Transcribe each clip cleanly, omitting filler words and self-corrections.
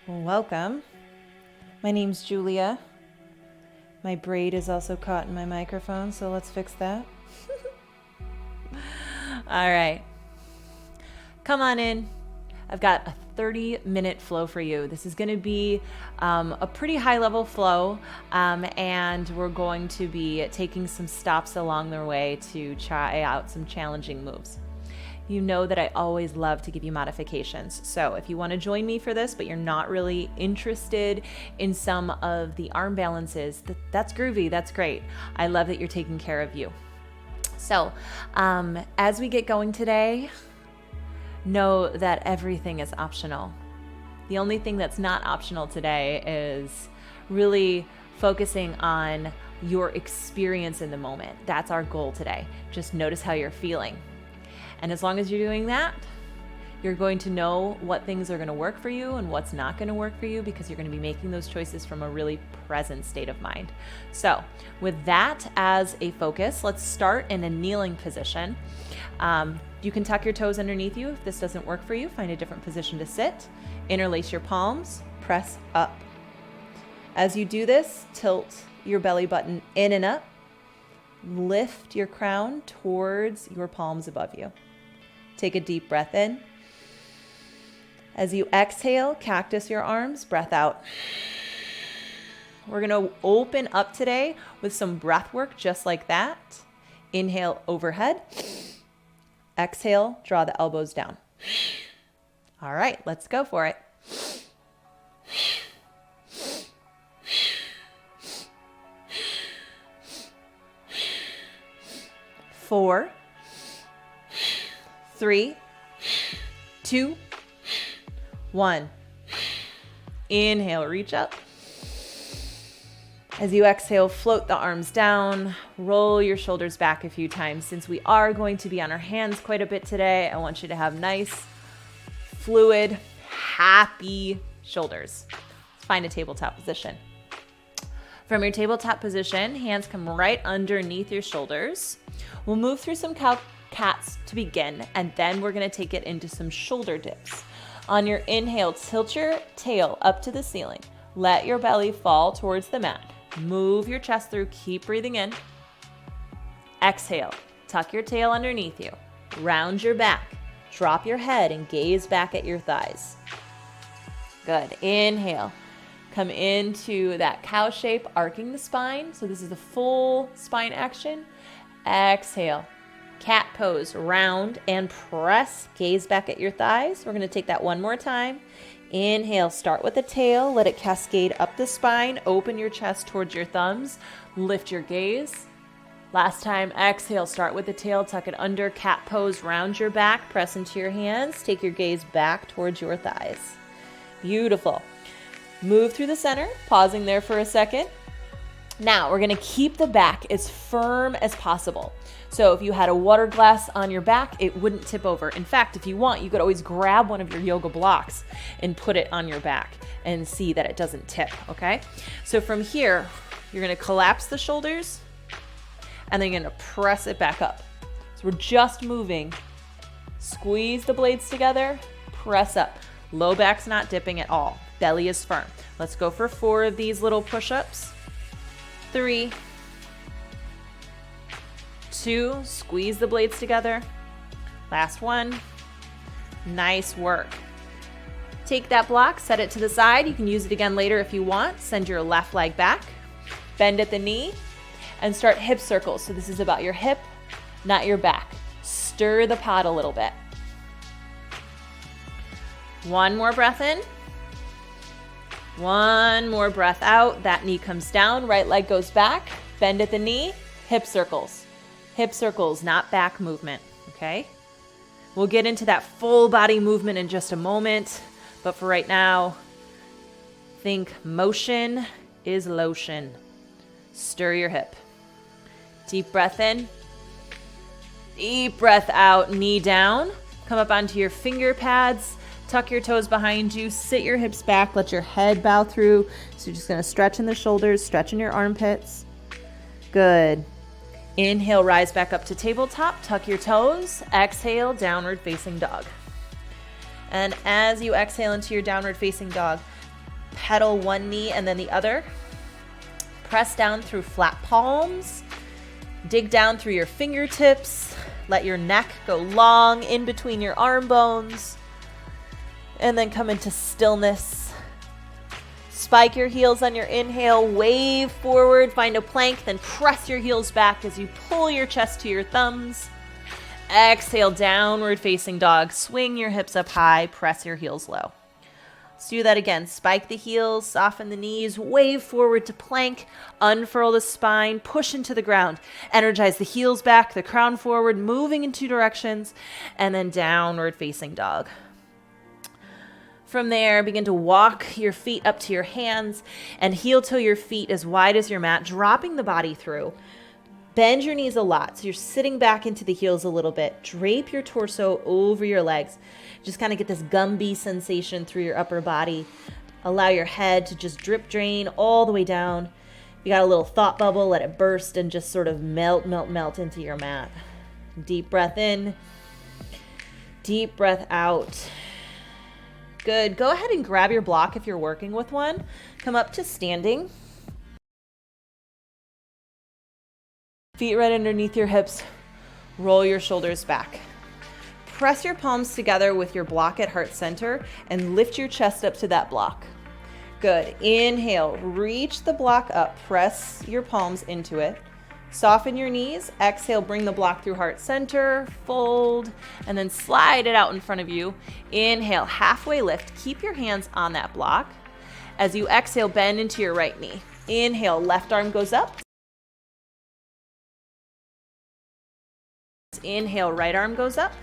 Welcome. My name's Julia. My braid is also caught in my microphone, so let's fix that. All right. Come on in. I've got a 30-minute flow for you. This is going to be a pretty high-level flow, and we're going to be taking some stops along the way to try out some challenging moves. You know that I always love to give you modifications. So if you want to join me for this, but you're not really interested in some of the arm balances, that's groovy, that's great. I love that you're taking care of you. So as we get going today, know that everything is optional. The only thing that's not optional today is really focusing on your experience in the moment. That's our goal today. Just notice how you're feeling. And as long as you're doing that, you're going to know what things are going to work for you and what's not going to work for you, because you're going to be making those choices from a really present state of mind. So with that as a focus, let's start in a kneeling position. You can tuck your toes underneath you. If this doesn't work for you, find a different position to sit. Interlace your palms, press up. As you do this, tilt your belly button in and up. Lift your crown towards your palms above you. Take a deep breath in. As you exhale, cactus your arms, breath out. We're going to open up today with some breath work just like that. Inhale overhead. Exhale, draw the elbows down. All right, let's go for it. 4, 3, 2, 1. Inhale, reach up. As you exhale, float the arms down, roll your shoulders back a few times. Since we are going to be on our hands quite a bit today, I want you to have nice, fluid, happy shoulders. Let's find a tabletop position. From your tabletop position, hands come right underneath your shoulders. We'll move through some cow cats to begin, and then we're going to take it into some shoulder dips. On your inhale, tilt your tail up to the ceiling. Let your belly fall towards the mat. Move your chest through. Keep breathing in. Exhale. Tuck your tail underneath you. Round your back. Drop your head and gaze back at your thighs. Good. Inhale. Come into that cow shape, arcing the spine. So this is the full spine action. Exhale. Cat pose, round and press. Gaze back at your thighs. We're going to take that one more time. Inhale, start with the tail. Let it cascade up the spine. Open your chest towards your thumbs. Lift your gaze. Last time, exhale, start with the tail. Tuck it under, cat pose, round your back. Press into your hands. Take your gaze back towards your thighs. Beautiful. Move through the center, pausing there for a second. Now, we're going to keep the back as firm as possible. So if you had a water glass on your back, it wouldn't tip over. In fact, if you want, you could always grab one of your yoga blocks and put it on your back and see that it doesn't tip, okay? So from here, you're going to collapse the shoulders and then you're going to press it back up. So we're just moving. Squeeze the blades together, press up. Low back's not dipping at all. Belly is firm. Let's go for 4 of these little push-ups. 3, 2, squeeze the blades together. Last one. Nice work. Take that block, set it to the side. You can use it again later if you want. Send your left leg back. Bend at the knee and start hip circles. So this is about your hip, not your back. Stir the pot a little bit. One more breath in. One more breath out. That knee comes down, right leg goes back. Bend at the knee, hip circles. Hip circles, not back movement, okay? We'll get into that full body movement in just a moment, but for right now, think motion is lotion. Stir your hip. Deep breath in. Deep breath out, knee down. Come up onto your finger pads. Tuck your toes behind you, sit your hips back, let your head bow through. So you're just gonna stretch in the shoulders, stretch in your armpits. Good. Inhale, rise back up to tabletop, tuck your toes. Exhale, downward facing dog. And as you exhale into your downward facing dog, pedal one knee and then the other. Press down through flat palms. Dig down through your fingertips. Let your neck go long in between your arm bones. And then come into stillness. Spike your heels on your inhale, wave forward, find a plank, then press your heels back as you pull your chest to your thumbs. Exhale, downward facing dog. Swing your hips up high, press your heels low. Let's do that again. Spike the heels, soften the knees, wave forward to plank, unfurl the spine, push into the ground. Energize the heels back, the crown forward, moving in two directions, and then downward facing dog. From there, begin to walk your feet up to your hands and heel toe your feet as wide as your mat, dropping the body through. Bend your knees a lot, so you're sitting back into the heels a little bit. Drape your torso over your legs. Just kind of get this Gumby sensation through your upper body. Allow your head to just drip drain all the way down. If you got a little thought bubble, let it burst and just sort of melt into your mat. Deep breath in. Deep breath out. Good. Go ahead and grab your block if you're working with one. Come up to standing. Feet right underneath your hips. Roll your shoulders back. Press your palms together with your block at heart center and lift your chest up to that block. Good. Inhale, reach the block up. Press your palms into it. Soften your knees. Exhale, bring the block through heart center, fold, and then slide it out in front of you. Inhale, halfway lift. Keep your hands on that block. As you exhale, bend into your right knee. Inhale, left arm goes up. Inhale, right arm goes up.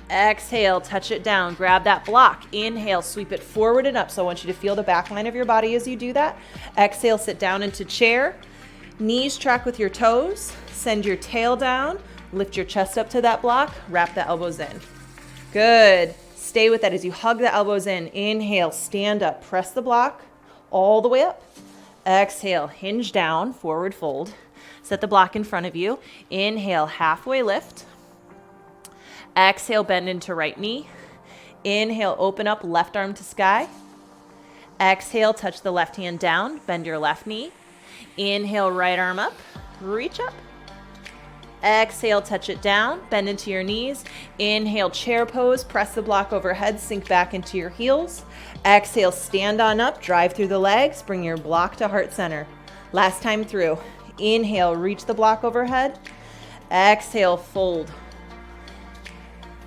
Exhale, touch it down, grab that block. Inhale, sweep it forward and up. So I want you to feel the back line of your body as you do that. Exhale, sit down into chair. Knees track with your toes. Send your tail down. Lift your chest up to that block. Wrap the elbows in. Good. Stay with that as you hug the elbows in. Inhale, stand up. Press the block all the way up. Exhale, hinge down, forward fold. Set the block in front of you. Inhale, halfway lift. Exhale, bend into right knee. Inhale, open up, left arm to sky. Exhale, touch the left hand down, bend your left knee. Inhale, right arm up, reach up. Exhale, touch it down, bend into your knees. Inhale, chair pose, press the block overhead, sink back into your heels. Exhale, stand on up, drive through the legs, bring your block to heart center. Last time through. Inhale, reach the block overhead. Exhale, fold.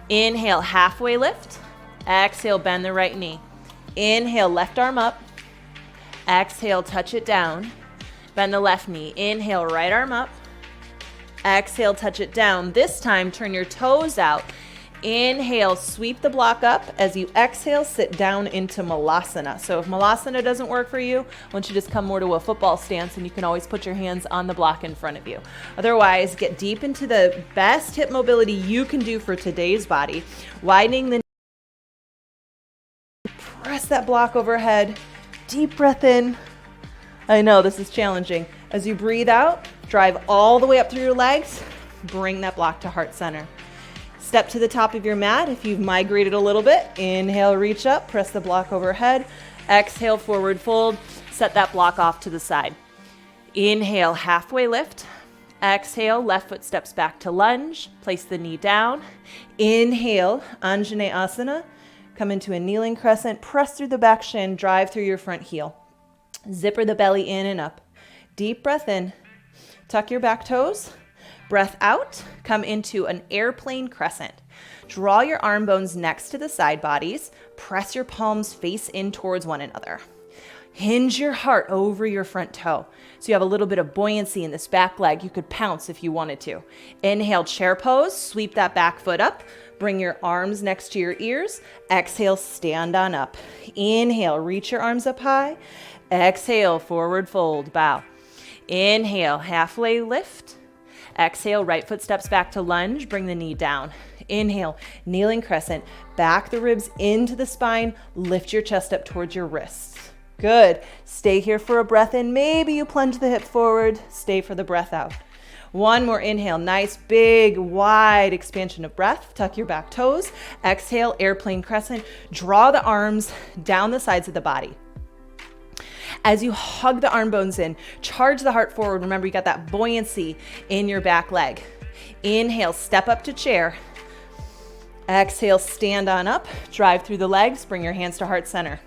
Inhale, halfway lift. Exhale, bend the right knee. Inhale, left arm up. Exhale, touch it down. Bend the left knee. Inhale, right arm up. Exhale, touch it down. This time, turn your toes out. Inhale, sweep the block up. As you exhale, sit down into Malasana. So if Malasana doesn't work for you, I want you to just come more to a football stance, and you can always put your hands on the block in front of you. Otherwise, get deep into the best hip mobility you can do for today's body. Widening the knee. Press that block overhead. Deep breath in. I know this is challenging. As you breathe out, drive all the way up through your legs. Bring that block to heart center. Step to the top of your mat if you've migrated a little bit. Inhale, reach up, press the block overhead. Exhale, forward fold. Set that block off to the side. Inhale, halfway lift. Exhale, left foot steps back to lunge. Place the knee down. Inhale, Anjaneyasana. Come into a kneeling crescent. Press through the back shin. Drive through your front heel. Zipper the belly in and up. Deep breath in. Tuck your back toes. Breath out, come into an airplane crescent. Draw your arm bones next to the side bodies. Press your palms face in towards one another. Hinge your heart over your front toe. So you have a little bit of buoyancy in this back leg. You could pounce if you wanted to. Inhale, chair pose. Sweep that back foot up. Bring your arms next to your ears. Exhale, stand on up. Inhale, reach your arms up high. Exhale, forward fold, bow. Inhale, halfway lift. Exhale, right foot steps back to lunge, bring the knee down. Inhale, kneeling crescent, back the ribs into the spine, lift your chest up towards your wrists. Good. Stay here for a breath in. Maybe you plunge the hip forward, stay for the breath out. One more inhale. Nice, big, wide expansion of breath. Tuck your back toes. Exhale, airplane crescent. Draw the arms down the sides of the body. As you hug the arm bones in, charge the heart forward. Remember, you got that buoyancy in your back leg. Inhale, step up to chair. Exhale, stand on up. Drive through the legs. Bring your hands to heart center.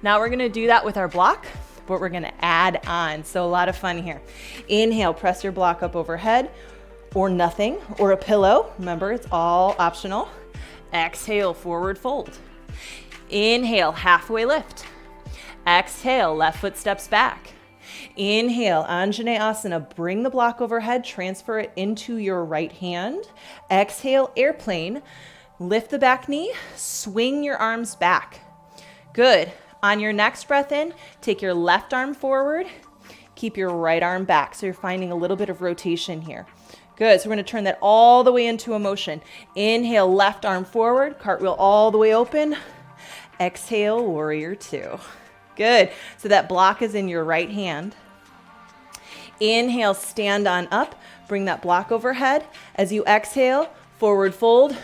Now we're gonna do that with our block, but we're gonna add on. So a lot of fun here. Inhale, press your block up overhead, or nothing, or a pillow. Remember, it's all optional. Exhale, forward fold. Inhale, halfway lift. Exhale, left foot steps back. Inhale, Anjaneyasana, bring the block overhead, transfer it into your right hand. Exhale, airplane, lift the back knee, swing your arms back. Good. On your next breath in, take your left arm forward, keep your right arm back. So you're finding a little bit of rotation here. Good, so we're gonna turn that all the way into a motion. Inhale, left arm forward, cartwheel all the way open. Exhale, warrior two. Good, so that block is in your right hand. Inhale, stand on up, bring that block overhead. As you exhale, forward fold,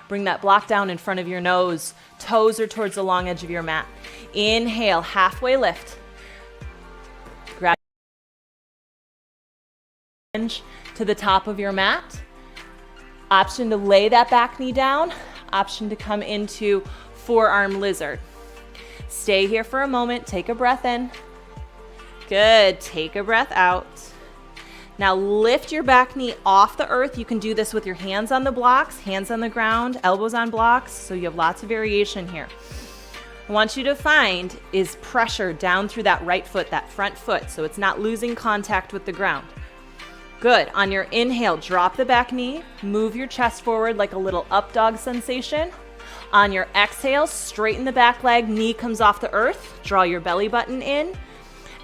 bring that block down in front of your nose. Toes are towards the long edge of your mat. Inhale, halfway lift. Grab to the top of your mat. Option to lay that back knee down. Option to come into forearm lizard. Stay here for a moment. Take a breath in. Good. Take a breath out. Now lift your back knee off the earth. You can do this with your hands on the blocks, hands on the ground, elbows on blocks. So you have lots of variation here. I want you to find is pressure down through that right foot, that front foot, so it's not losing contact with the ground. Good. On your inhale, drop the back knee, move your chest forward like a little up dog sensation. On your exhale, straighten the back leg, knee comes off the earth, draw your belly button in,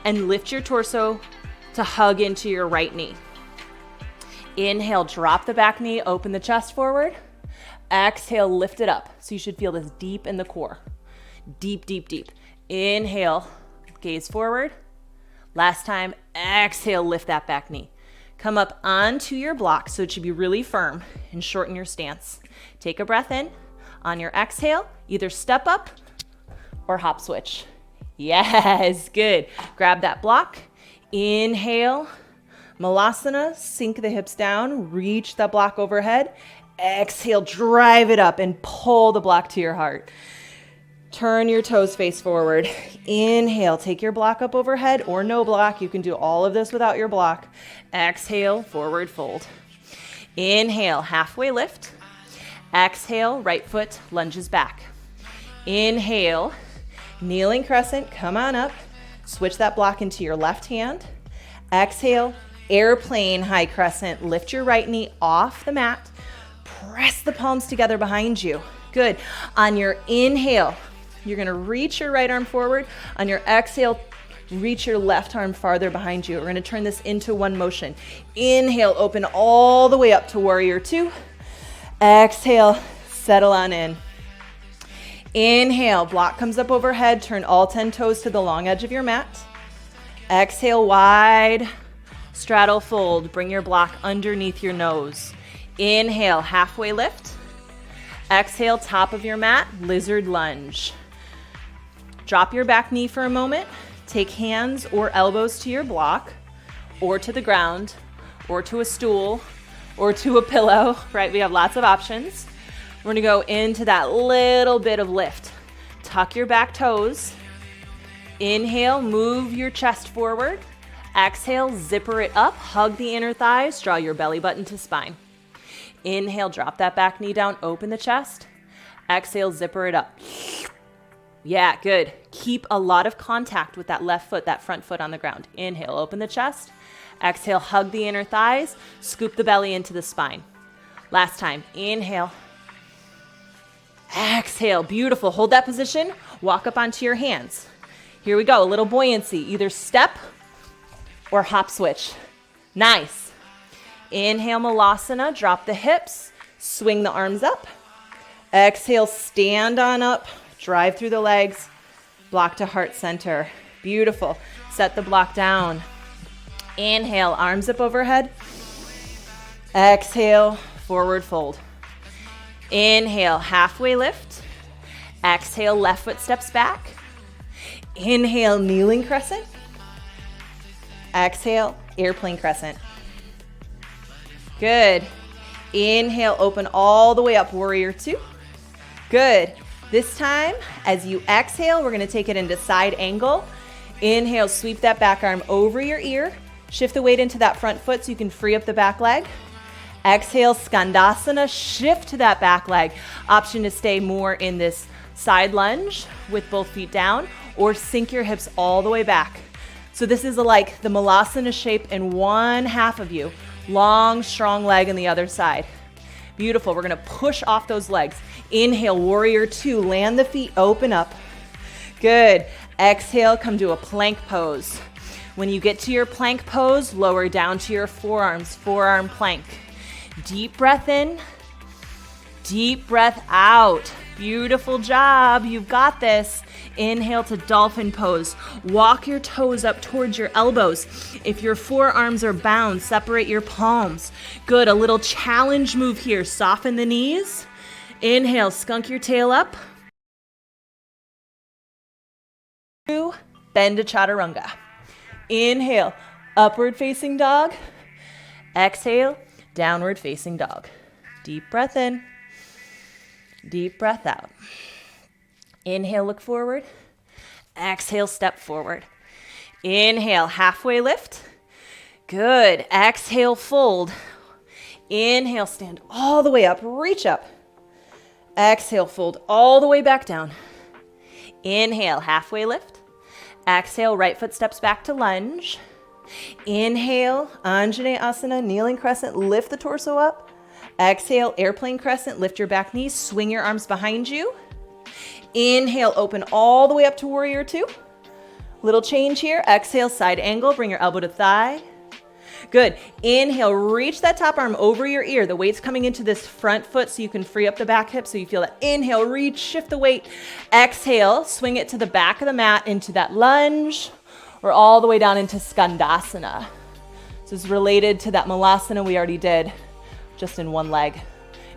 and lift your torso to hug into your right knee. Inhale, drop the back knee, open the chest forward. Exhale, lift it up. So you should feel this deep in the core. Deep, deep, deep. Inhale, gaze forward. Last time, exhale, lift that back knee. Come up onto your block, so it should be really firm, and shorten your stance. Take a breath in. On your exhale, either step up or hop switch. Yes, good. Grab that block. Inhale, Malasana, sink the hips down, reach that block overhead. Exhale, drive it up and pull the block to your heart. Turn your toes face forward. Inhale, take your block up overhead or no block. You can do all of this without your block. Exhale, forward fold. Inhale, halfway lift. Exhale, right foot lunges back. Inhale, kneeling crescent, come on up. Switch that block into your left hand. Exhale, airplane high crescent. Lift your right knee off the mat. Press the palms together behind you. Good. On your inhale, you're gonna reach your right arm forward. On your exhale, reach your left arm farther behind you. We're gonna turn this into one motion. Inhale, open all the way up to warrior two. Exhale, settle on in. Inhale, block comes up overhead. Turn all 10 toes to the long edge of your mat. Exhale, wide, straddle fold. Bring your block underneath your nose. Inhale, halfway lift. Exhale, top of your mat, lizard lunge. Drop your back knee for a moment. Take hands or elbows to your block, or to the ground, or to a stool, or to a pillow, right? We have lots of options. We're gonna go into that little bit of lift. Tuck your back toes. Inhale, move your chest forward. Exhale, zipper it up, hug the inner thighs, draw your belly button to spine. Inhale, drop that back knee down, open the chest. Exhale, zipper it up. Yeah, good. Keep a lot of contact with that left foot, that front foot on the ground. Inhale, open the chest. Exhale, hug the inner thighs, scoop the belly into the spine. Last time, inhale. Exhale, beautiful. Hold that position, walk up onto your hands. Here we go, a little buoyancy, either step or hop switch. Nice. Inhale, Malasana, drop the hips, swing the arms up. Exhale, stand on up, drive through the legs, block to heart center. Beautiful. Set the block down. Inhale, arms up overhead. Exhale, forward fold. Inhale, halfway lift. Exhale, left foot steps back. Inhale, kneeling crescent. Exhale, airplane crescent. Good. Inhale, open all the way up, warrior two. Good. This time, as you exhale, we're gonna take it into side angle. Inhale, sweep that back arm over your ear. Shift the weight into that front foot so you can free up the back leg. Exhale, skandasana, shift to that back leg. Option to stay more in this side lunge with both feet down, or sink your hips all the way back. So this is like the malasana shape in one half of you. Long, strong leg on the other side. Beautiful. We're gonna push off those legs. Inhale, warrior two, land the feet, open up. Good. Exhale, come to a plank pose. When you get to your plank pose, lower down to your forearms, forearm plank. Deep breath in, deep breath out. Beautiful job, you've got this. Inhale to dolphin pose. Walk your toes up towards your elbows. If your forearms are bound, separate your palms. Good, a little challenge move here. Soften the knees. Inhale, skunk your tail up. Bend to chaturanga. Inhale, upward facing dog. Exhale, downward facing dog. Deep breath in, deep breath out. Inhale, look forward. Exhale, step forward. Inhale, halfway lift. Good. Exhale, fold. Inhale, stand all the way up, reach up. Exhale, fold all the way back down. Inhale, halfway lift. Exhale, right foot steps back to lunge. Inhale, Anjaneyasana, kneeling crescent, lift the torso up. Exhale, airplane crescent, lift your back knees, swing your arms behind you. Inhale, open all the way up to warrior two. Little change here. Exhale, side angle, bring your elbow to thigh. Good. Inhale, reach that top arm over your ear. The weight's coming into this front foot so you can free up the back hip so you feel that. Inhale, reach, shift the weight. Exhale, swing it to the back of the mat into that lunge or all the way down into skandasana. So it's related to that malasana we already did, just in one leg.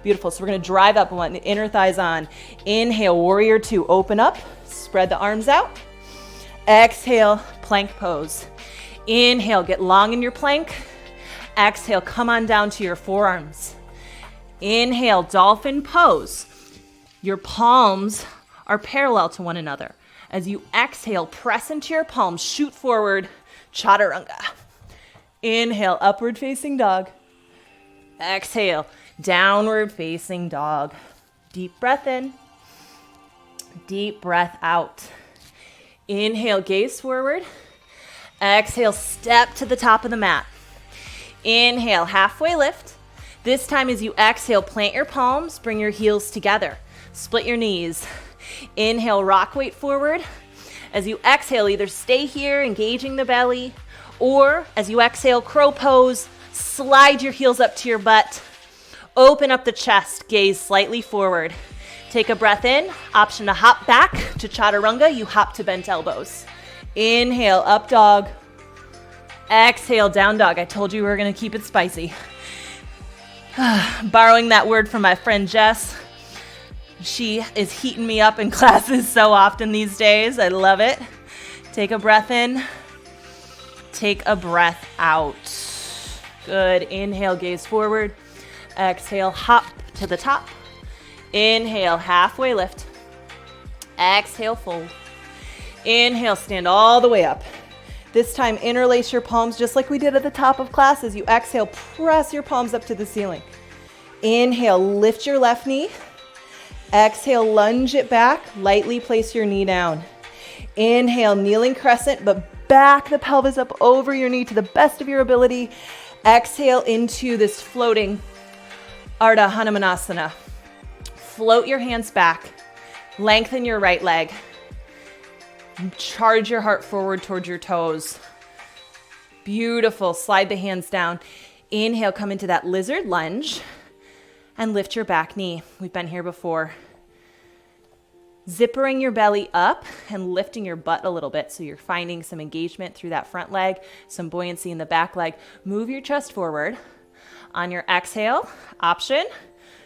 Beautiful. So we're going to drive up. We want the inner thighs on. Inhale, warrior two. Open up. Spread the arms out. Exhale, plank pose. Inhale, get long in your plank. Exhale, come on down to your forearms. Inhale, dolphin pose. Your palms are parallel to one another. As you exhale, press into your palms, shoot forward, chaturanga. Inhale, upward facing dog. Exhale, downward facing dog. Deep breath in, deep breath out. Inhale, gaze forward. Exhale, step to the top of the mat. Inhale, halfway lift. This time as you exhale, plant your palms, bring your heels together. Split your knees. Inhale, rock weight forward. As you exhale, either stay here, engaging the belly, or as you exhale, crow pose, slide your heels up to your butt. Open up the chest, gaze slightly forward. Take a breath in, option to hop back to chaturanga, you hop to bent elbows. Inhale, up dog. Exhale, down dog. I told you we were gonna keep it spicy. Borrowing that word from my friend Jess. She is heating me up in classes so often these days. I love it. Take a breath in. Take a breath out. Good. Inhale, gaze forward. Exhale, hop to the top. Inhale, halfway lift. Exhale, fold. Inhale, stand all the way up. This time, interlace your palms just like we did at the top of class. As you exhale, press your palms up to the ceiling. Inhale, lift your left knee. Exhale, lunge it back. Lightly place your knee down. Inhale, kneeling crescent, but back the pelvis up over your knee to the best of your ability. Exhale into this floating Ardha Hanumanasana. Float your hands back. Lengthen your right leg. Charge your heart forward towards your toes. Beautiful. Slide the hands down. Inhale, come into that lizard lunge and lift your back knee. We've been here before. Zippering your belly up and lifting your butt a little bit so you're finding some engagement through that front leg, some buoyancy in the back leg. Move your chest forward. On your exhale, option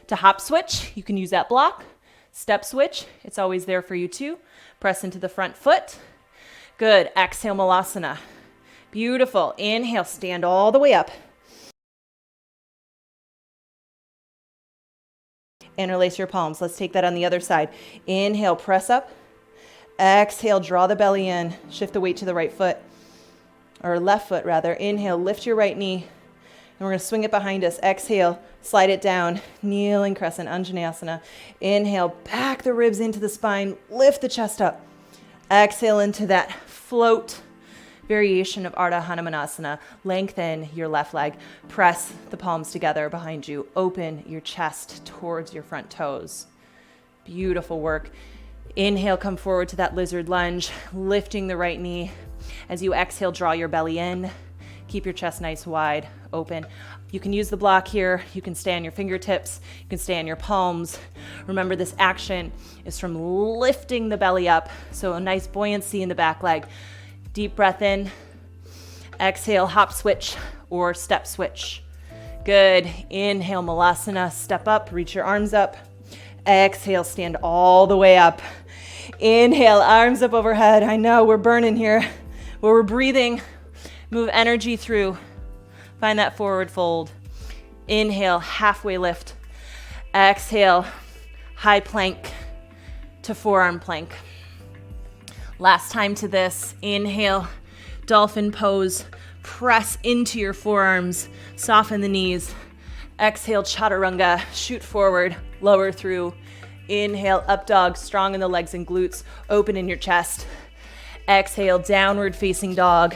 to hop switch. You can use that block. Step switch, it's always there for you too. Press into the front foot. Good, exhale, malasana. Beautiful, inhale, stand all the way up. Interlace your palms. Let's take that on the other side. Inhale, press up. Exhale, draw the belly in. Shift the weight to the right foot, or left foot rather. Inhale, lift your right knee. And we're going to swing it behind us. Exhale, slide it down. Kneeling crescent, Anjaneyasana. Inhale, back the ribs into the spine. Lift the chest up. Exhale into that float variation of Ardha Hanumanasana. Lengthen your left leg. Press the palms together behind you. Open your chest towards your front toes. Beautiful work. Inhale, come forward to that lizard lunge, lifting the right knee. As you exhale, draw your belly in. Keep your chest nice wide, open. You can use the block here. You can stay on your fingertips. You can stay on your palms. Remember, this action is from lifting the belly up. So a nice buoyancy in the back leg. Deep breath in. Exhale, hop switch or step switch. Good. Inhale, malasana. Step up, reach your arms up. Exhale, stand all the way up. Inhale, arms up overhead. I know we're burning here. Where we're breathing, move energy through. Find that forward fold. Inhale, halfway lift. Exhale, high plank to forearm plank. Last time to this. Inhale, dolphin pose. Press into your forearms. Soften the knees. Exhale, chaturanga. Shoot forward, lower through. Inhale, up dog, strong in the legs and glutes, open in your chest. Exhale, downward facing dog.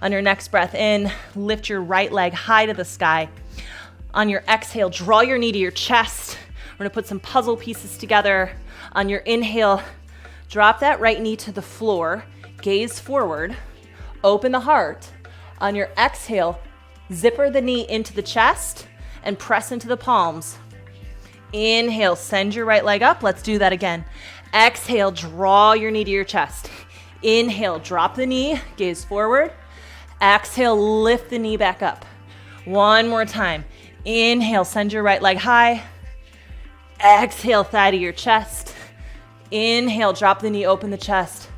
On your next breath in, lift your right leg high to the sky. On your exhale, draw your knee to your chest. We're gonna put some puzzle pieces together. On your inhale, drop that right knee to the floor, gaze forward, open the heart. On your exhale, zipper the knee into the chest and press into the palms. Inhale, send your right leg up. Let's do that again. Exhale, draw your knee to your chest. Inhale, drop the knee, gaze forward. Exhale, lift the knee back up. One more time. Inhale, send your right leg high. Exhale, thigh to your chest. Inhale, drop the knee, open the chest.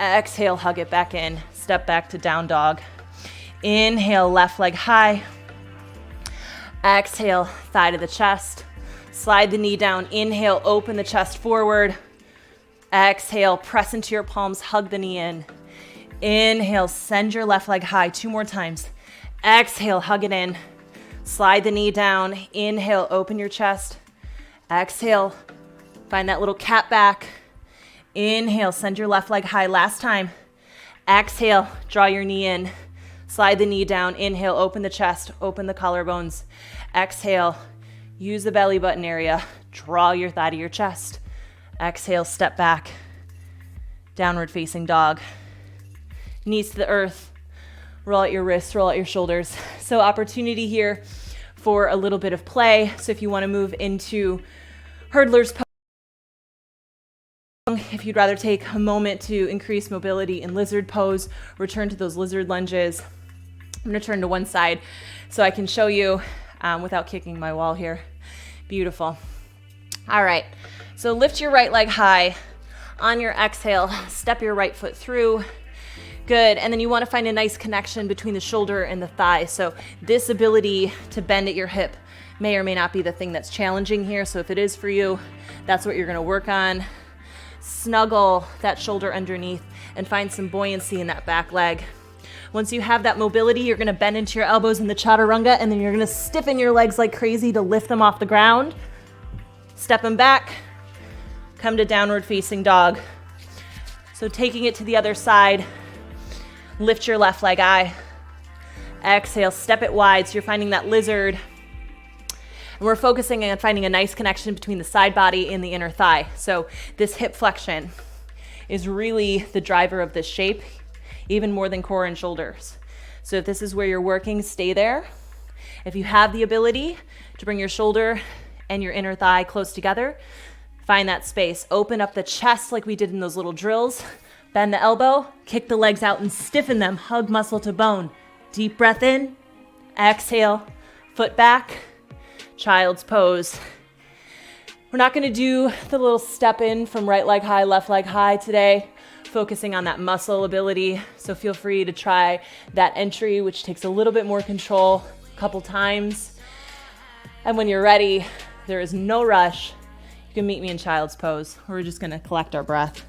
Exhale, hug it back in. Step back to down dog. Inhale, left leg high. Exhale, thigh to the chest. Slide the knee down. Inhale, open the chest forward. Exhale, press into your palms, hug the knee in. Inhale, send your left leg high. 2 more times. Exhale, hug it in. Slide the knee down. Inhale, open your chest. Exhale, find that little cat back. Inhale, send your left leg high. Last time. Exhale, draw your knee in. Slide the knee down. Inhale, open the chest, open the collarbones. Exhale, use the belly button area. Draw your thigh to your chest. Exhale, step back. Downward facing dog. Knees to the earth. Roll out your wrists, roll out your shoulders. So opportunity here for a little bit of play. So if you want to move into hurdler's pose, if you'd rather take a moment to increase mobility in lizard pose, return to those lizard lunges. I'm going to turn to one side so I can show you without kicking my wall here. Beautiful. All right. So lift your right leg high. On your exhale, step your right foot through. Good. And then you want to find a nice connection between the shoulder and the thigh. So this ability to bend at your hip may or may not be the thing that's challenging here. So if it is for you, that's what you're going to work on. Snuggle that shoulder underneath and find some buoyancy in that back leg. Once you have that mobility, you're going to bend into your elbows in the chaturanga, and then you're going to stiffen your legs like crazy to lift them off the ground. Step them back. Come to downward facing dog. So taking it to the other side, lift your left leg high. Exhale, step it wide so you're finding that lizard. And we're focusing on finding a nice connection between the side body and the inner thigh. So this hip flexion is really the driver of this shape, even more than core and shoulders. So if this is where you're working, stay there. If you have the ability to bring your shoulder and your inner thigh close together, find that space. Open up the chest like we did in those little drills. Bend the elbow, kick the legs out and stiffen them. Hug muscle to bone. Deep breath in. Exhale. Foot back, child's pose. We're not going to do the little step in from right leg high, left leg high today, focusing on that muscle ability. So feel free to try that entry, which takes a little bit more control a couple times. And when you're ready, there is no rush. You can meet me in child's pose. We're just going to collect our breath.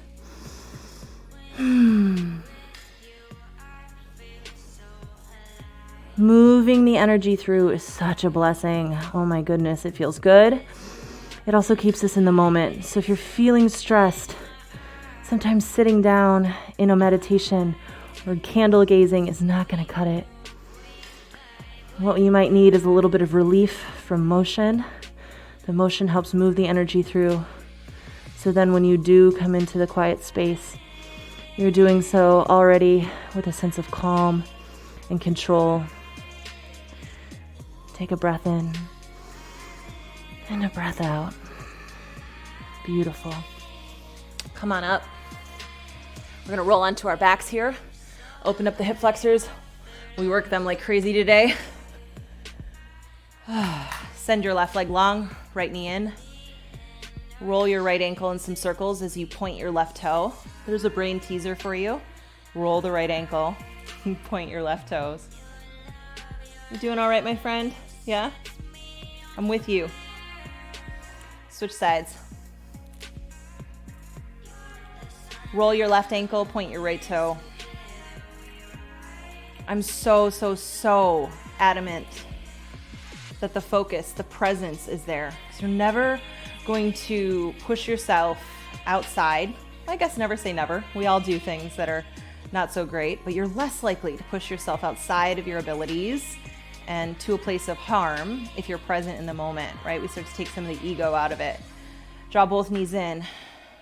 Moving the energy through is such a blessing. Oh my goodness, it feels good. It also keeps us in the moment. So if you're feeling stressed, sometimes sitting down in a meditation or candle gazing is not going to cut it. What you might need is a little bit of relief from motion. The motion helps move the energy through. So then when you do come into the quiet space, you're doing so already with a sense of calm and control. Take a breath in and a breath out. Beautiful. Come on up. We're gonna roll onto our backs here. Open up the hip flexors. We work them like crazy today. Send your left leg long, right knee in. Roll your right ankle in some circles as you point your left toe. There's a brain teaser for you. Roll the right ankle, point your left toes. You doing all right, my friend? Yeah? I'm with you. Switch sides. Roll your left ankle, point your right toe. I'm so adamant that the focus, the presence is there. So you're never going to push yourself outside. I guess never say never. We all do things that are not so great, but you're less likely to push yourself outside of your abilities and to a place of harm if you're present in the moment, right? We start to take some of the ego out of it. Draw both knees in.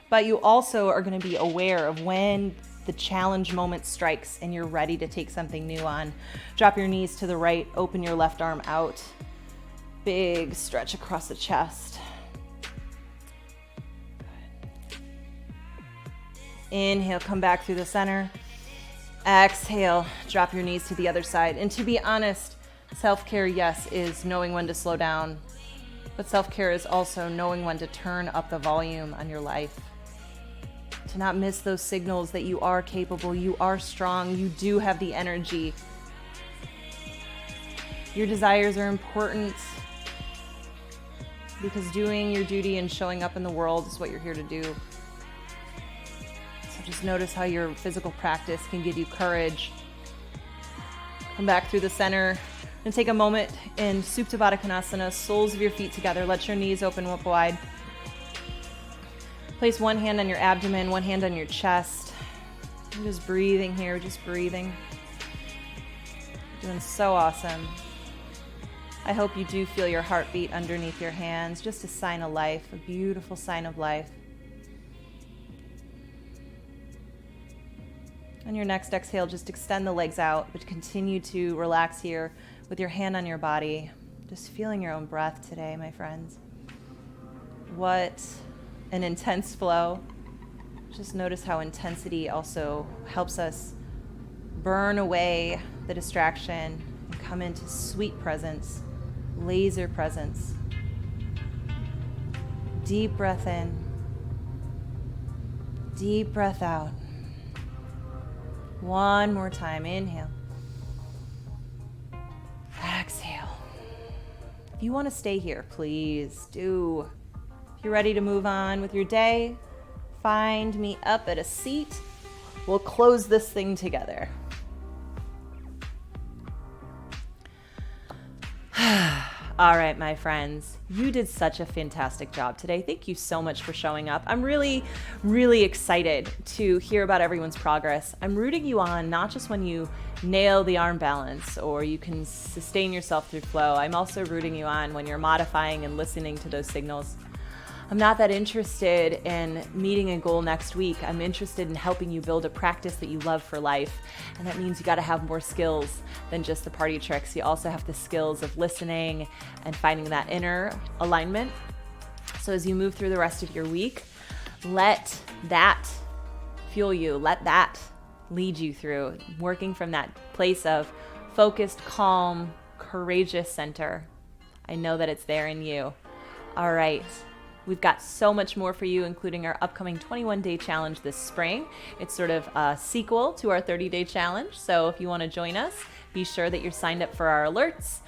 But you also are going to be aware of when the challenge moment strikes and you're ready to take something new on. Drop your knees to the right, open your left arm out. Big stretch across the chest. Inhale, come back through the center. Exhale, drop your knees to the other side. And to be honest, self-care, yes, is knowing when to slow down. But self-care is also knowing when to turn up the volume on your life. To not miss those signals that you are capable, you are strong, you do have the energy. Your desires are important because doing your duty and showing up in the world is what you're here to do. So just notice how your physical practice can give you courage. Come back through the center and take a moment in Supta Baddha Konasana, soles of your feet together. Let your knees open up wide. Place one hand on your abdomen, one hand on your chest. I'm just breathing here, just breathing. Doing so awesome. I hope you do feel your heartbeat underneath your hands, just a sign of life, a beautiful sign of life. On your next exhale, just extend the legs out, but continue to relax here with your hand on your body. Just feeling your own breath today, my friends. What an intense flow. Just notice how intensity also helps us burn away the distraction and come into sweet presence, laser presence. Deep breath in, deep breath out. One more time, inhale. Exhale. If you want to stay here, please do. If you're ready to move on with your day, find me up at a seat. We'll close this thing together. All right, my friends, you did such a fantastic job today. Thank you so much for showing up. I'm really, really excited to hear about everyone's progress. I'm rooting you on, not just when you nail the arm balance or you can sustain yourself through flow. I'm also rooting you on when you're modifying and listening to those signals. I'm not that interested in meeting a goal next week. I'm interested in helping you build a practice that you love for life. And that means you got to have more skills than just the party tricks. You also have the skills of listening and finding that inner alignment. So as you move through the rest of your week, let that fuel you. Let that lead you through, working from that place of focused, calm, courageous center. I know that it's there in you. All right. We've got so much more for you, including our upcoming 21-day challenge this spring. It's sort of a sequel to our 30-day challenge. So if you want to join us, be sure that you're signed up for our alerts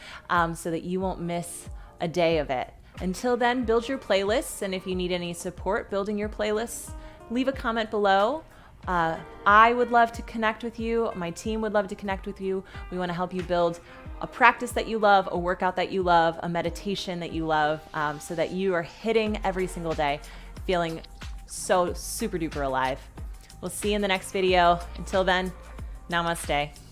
so that you won't miss a day of it. Until then, build your playlists. And if you need any support building your playlists, leave a comment below. I would love to connect with you. My team would love to connect with you. We want to help you build a practice that you love, a workout that you love, a meditation that you love, so that you are hitting every single day, feeling so super duper alive. We'll see you in the next video. Until then, namaste.